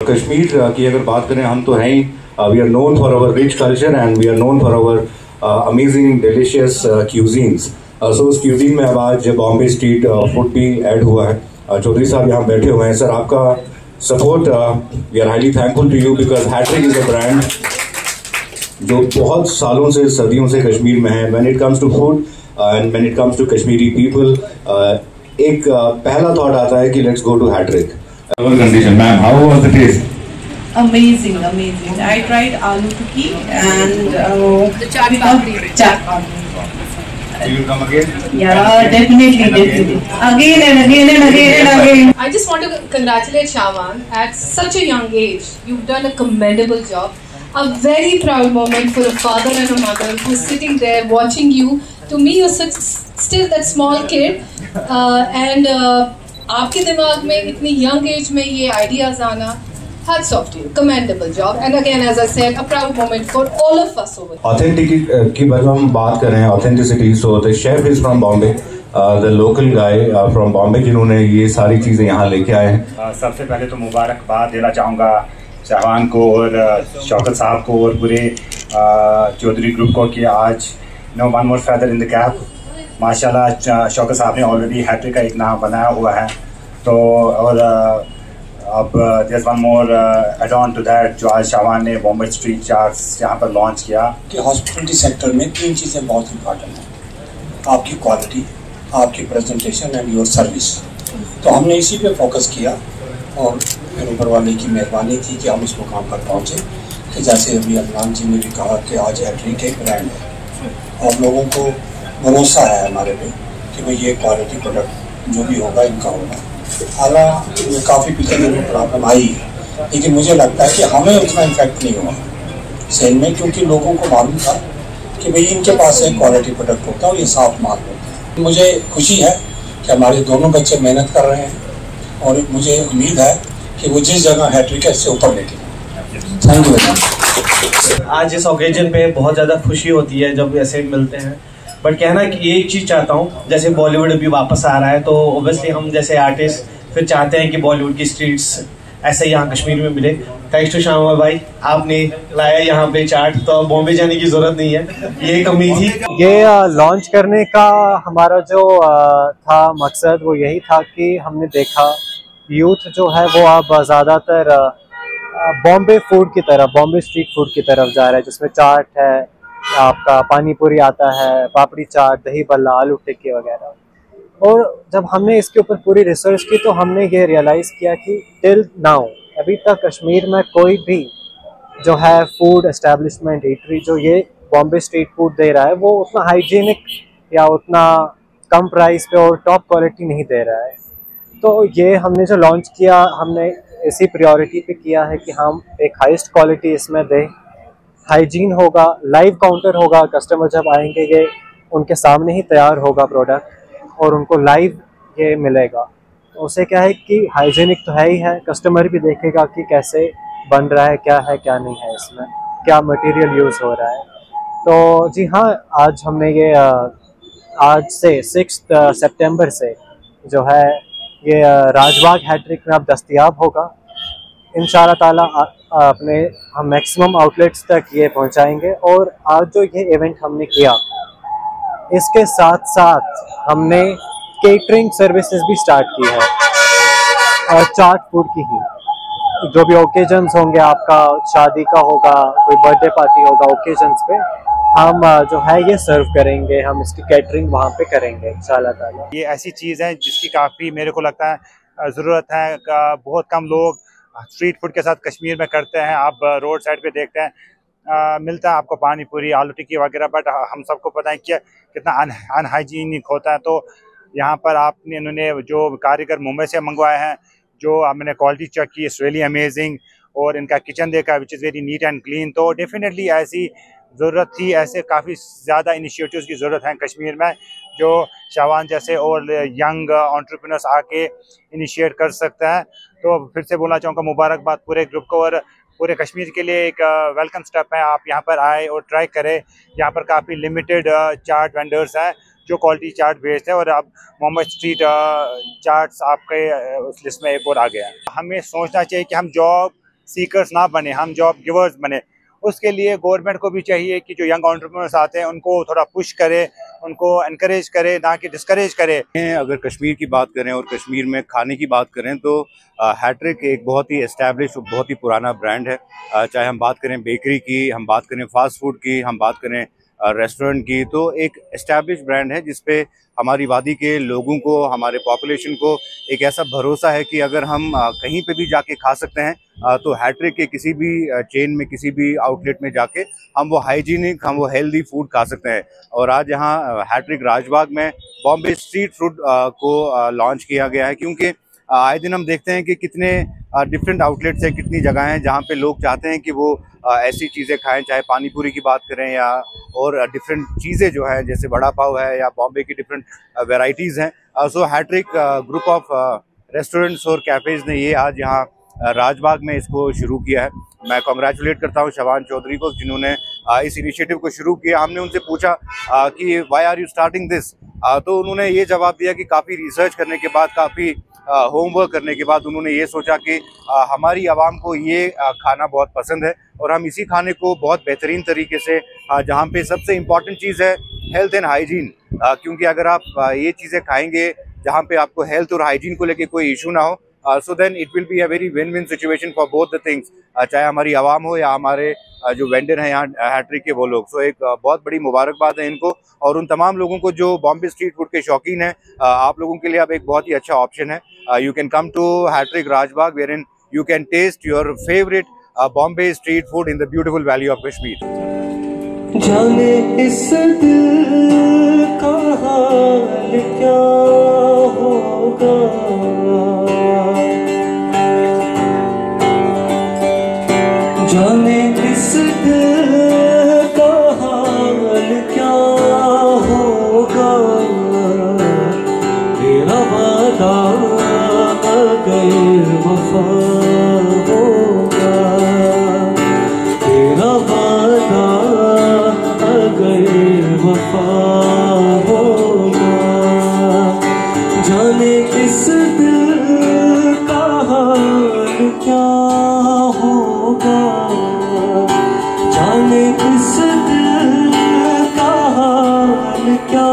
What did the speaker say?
कश्मीर की अगर बात करें हम तो हैं ही, we are known for our rich culture and we are known for our amazing delicious cuisines. So उस क्यूजीन में अब आज बॉम्बे स्ट्रीट फूड भी ऐड हुआ है। चौधरी साहब यहाँ बैठे हुए हैं। सर आपका support, we are highly thankful to you because Hattrick is a brand जो बहुत सालों से सदियों से कश्मीर में है। When it comes to food and when it comes to Kashmiri people, एक पहला थॉट आता है कि let's go to Hattrick. Condition ma'am, how was the taste? Amazing, amazing. I tried aloo tikki and the chaat papri. Chaat papri. You will come again? Yeah, definitely. Again and again and again and again. I just want to congratulate Shawan at such a young age. You've done a commendable job. A very proud moment for a father and a mother who's sitting there watching you. To me, you're still that small kid, and आपके दिमाग में इतनी young age में ये ideas आना, hats off to you. Commendable job. And again, as I said, a proud moment for all of us over here. Authentic की बात हम बात कर रहे हैं, authenticity. So the chef is from Bombay, the local guy from Bombay जिन्होंने ये सारी चीजें यहाँ लेके आए हैं। सबसे पहले तो मुबारकबाद देना चाहूँगा शावान को और शौकत साहब को और पूरे चौधरी ग्रुप को कि आज one more feather in the cap. माशाल्लाह शौकत साहब ने ऑलरेडी हैट्रिक का एक नाम बनाया हुआ है, तो और अब there's one more add-on to that जो आज शावान ने बॉम्बे स्ट्रीट चाट्स यहाँ पर लॉन्च किया। कि हॉस्पिटलिटी सेक्टर में 3 चीज़ें बहुत इंपॉर्टेंट हैं, आपकी क्वालिटी, आपकी प्रेजेंटेशन एंड योर सर्विस। तो हमने इसी पे फोकस किया और फिर ऊपर वाले की मेहरबानी थी कि हम इस मुकाम पर पहुँचे कि जैसे अभी अदनान जी ने भी कहा कि आज हैट्रिक एक ब्रांड है और लोगों को भरोसा है हमारे पे कि भाई ये क्वालिटी प्रोडक्ट जो भी होगा इनका होगा। हालांकि काफ़ी पीछे में प्रॉब्लम आई है, लेकिन मुझे लगता है कि हमें उतना इफेक्ट नहीं हुआ सेल में, क्योंकि लोगों को मालूम था कि भाई इनके पास एक क्वालिटी प्रोडक्ट होता है और ये साफ माल होता है। मुझे खुशी है कि हमारे दोनों बच्चे मेहनत कर रहे हैं और मुझे उम्मीद है कि वो जिस जगह हैट्रिक है इससे ऊपर लेके जाएंगे। Thank you very much. आज इस ओकेजन पे बहुत ज़्यादा खुशी होती है जब ऐसे मिलते हैं, बट कहना कि एक चीज़ चाहता हूँ, जैसे बॉलीवुड अभी वापस आ रहा है तो ओबियसली हम जैसे आर्टिस्ट फिर चाहते हैं कि बॉलीवुड की स्ट्रीट्स ऐसे यहाँ कश्मीर में मिले। थैंक्स टू शामा भाई, आपने लाया यहाँ पे चाट, तो अब बॉम्बे जाने की ज़रूरत नहीं है, ये कमी थी। ये लॉन्च करने का हमारा जो था मकसद वो यही था कि हमने देखा यूथ जो है वो अब ज़्यादातर बॉम्बे फूड की तरफ, बॉम्बे स्ट्रीट फूड की तरफ जा रहा है, जिसमें चाट है, आपका पानी पूरी आता है, पापड़ी चाट, दही बल्ला, आलू टिक्की वगैरह। और जब हमने इसके ऊपर पूरी रिसर्च की तो हमने ये रियलाइज़ किया कि टिल नाउ अभी तक कश्मीर में कोई भी जो है फूड एस्टेब्लिशमेंट, ईटरी जो ये बॉम्बे स्ट्रीट फूड दे रहा है वो उतना हाइजीनिक या उतना कम प्राइस पे और टॉप क्वालिटी नहीं दे रहा है। तो ये हमने जो लॉन्च किया हमने इसी प्रायोरिटी पे किया है कि हम एक हाईएस्ट क्वालिटी इसमें दें, हाइजीन होगा, लाइव काउंटर होगा, कस्टमर जब आएंगे ये उनके सामने ही तैयार होगा प्रोडक्ट और उनको लाइव ये मिलेगा। तो उससे क्या है कि हाइजीनिक तो है ही है, कस्टमर भी देखेगा कि कैसे बन रहा है, क्या नहीं है, इसमें क्या मटेरियल यूज़ हो रहा है। तो जी हाँ, आज हमने ये आज से 6 सितंबर से जो है ये राजबाग हैट्रिक में अब दस्तयाब होगा। इंशाल्लाह ताला अपने हम मैक्सिमम आउटलेट्स तक ये पहुंचाएंगे। और आज जो ये इवेंट हमने किया इसके साथ साथ हमने केटरिंग सर्विसेज भी स्टार्ट की है, चाट फूड की ही। जो भी ओकेजन्स होंगे, आपका शादी का होगा, कोई बर्थडे पार्टी होगा, ओकेजन्स पे हम जो है ये सर्व करेंगे, हम इसकी कैटरिंग वहाँ पे करेंगे इंशाल्लाह ताला। ये ऐसी चीज़ है जिसकी काफ़ी मेरे को लगता है ज़रूरत है। बहुत कम लोग स्ट्रीट फूड के साथ कश्मीर में करते हैं। आप रोड साइड पे देखते हैं मिलता है आपको पानी पूरी, आलू टिक्की वगैरह, बट हम सबको पता है कि कितना अनहाइजीनिक होता है। तो यहाँ पर आपने इन्होंने जो कारीगर मुंबई से मंगवाए हैं, जो मैंने क्वालिटी चेक की, इट्स रियली अमेजिंग, और इनका किचन देखा which is very neat and clean. तो डेफिनेटली ऐसी ज़रूरत थी, ऐसे काफ़ी ज़्यादा इनिशिएटिव्स की ज़रूरत है कश्मीर में, जो शावान जैसे और यंग एंटरप्रेन्योर्स आके इनिशिएट कर सकता है। तो फिर से बोलना चाहूँगा मुबारकबाद पूरे ग्रुप को और पूरे कश्मीर के लिए एक वेलकम स्टेप है। आप यहाँ पर आए और ट्राई करें। यहाँ पर काफ़ी लिमिटेड चाट वेंडर्स हैं जो क्वालिटी चाट बेचते हैं, और अब मोहम्मद स्ट्रीट चाट्स आपके उस लिस्ट में एक और आ गया है। हमें सोचना चाहिए कि हम जॉब सीकर्स ना बने, हम जॉब गिवर्स बने। उसके लिए गवर्नमेंट को भी चाहिए कि जो यंग एंटरप्रेन्योर्स आते हैं उनको थोड़ा पुश करे, उनको एनकरेज करे, ना कि डिस्करेज करे। अगर कश्मीर की बात करें और कश्मीर में खाने की बात करें तो हैट्रिक एक बहुत ही एस्टैब्लिश, बहुत ही पुराना ब्रांड है। चाहे हम बात करें बेकरी की, हम बात करें फास्ट फूड की, हम बात करें रेस्टोरेंट की, तो एक एस्टैब्लिश ब्रांड है जिसपे हमारी वादी के लोगों को, हमारे पॉपुलेशन को एक ऐसा भरोसा है कि अगर हम कहीं पे भी जाके खा सकते हैं तो हैट्रिक के किसी भी चेन में, किसी भी आउटलेट में जाके हम वो हाइजीनिक, हम वो हेल्दी फूड खा सकते हैं। और आज यहाँ हैट्रिक राजबाग में बॉम्बे स्ट्रीट फूड को लॉन्च किया गया है, क्योंकि आए दिन हम देखते हैं कि कितने डिफरेंट आउटलेट्स हैं, कितनी जगह हैं जहाँ पे लोग चाहते हैं कि वो ऐसी चीज़ें खाएं, चाहे पानी पूरी की बात करें या और डिफरेंट चीज़ें जो हैं जैसे वड़ा पाव है या बॉम्बे की डिफरेंट वेराइटीज़ हैं। सो हैट्रिक ग्रुप ऑफ रेस्टोरेंट्स और कैफ़ेज़ ने ये आज यहाँ राजबाग में इसको शुरू किया है। मैं कॉन्ग्रेचुलेट करता हूँ शबान चौधरी को, जिन्होंने इस इनिशिएटिव को शुरू किया। हमने उनसे पूछा कि why are you starting this, तो उन्होंने ये जवाब दिया कि काफ़ी रिसर्च करने के बाद, काफ़ी होमवर्क करने के बाद उन्होंने ये सोचा कि हमारी आवाम को ये खाना बहुत पसंद है और हम इसी खाने को बहुत बेहतरीन तरीके से, जहाँ पे सबसे इम्पॉर्टेंट चीज़ है हेल्थ एंड हाइजीन, क्योंकि अगर आप ये चीज़ें खाएंगे जहाँ पे आपको हेल्थ और हाइजीन को लेके कोई इशू ना हो, so then it will be a very win win situation for both the things, चाहे हमारी आवाम हो या हमारे जो वेंडर हैं यहाँ हैट्रिक के वो लोग। सो एक बहुत बड़ी मुबारकबाद है इनको और उन तमाम लोगों को जो बॉम्बे स्ट्रीट फूड के शौकीन हैं। आप लोगों के लिए अब एक बहुत ही अच्छा ऑप्शन है। You can come to Hattrick Rajbagh wherein you can taste your favourite Bombay street food in the beautiful valley of Kashmir. जाने इस दिल का हाल क्या होगा, जाने इस दिल का हाल क्या होगा, तेरा वादा अगर वफा होगा, तेरा वादा अगर वफा होगा, जाने इस दिल का हाल क्या होगा, जाने इस दिल का हाल क्या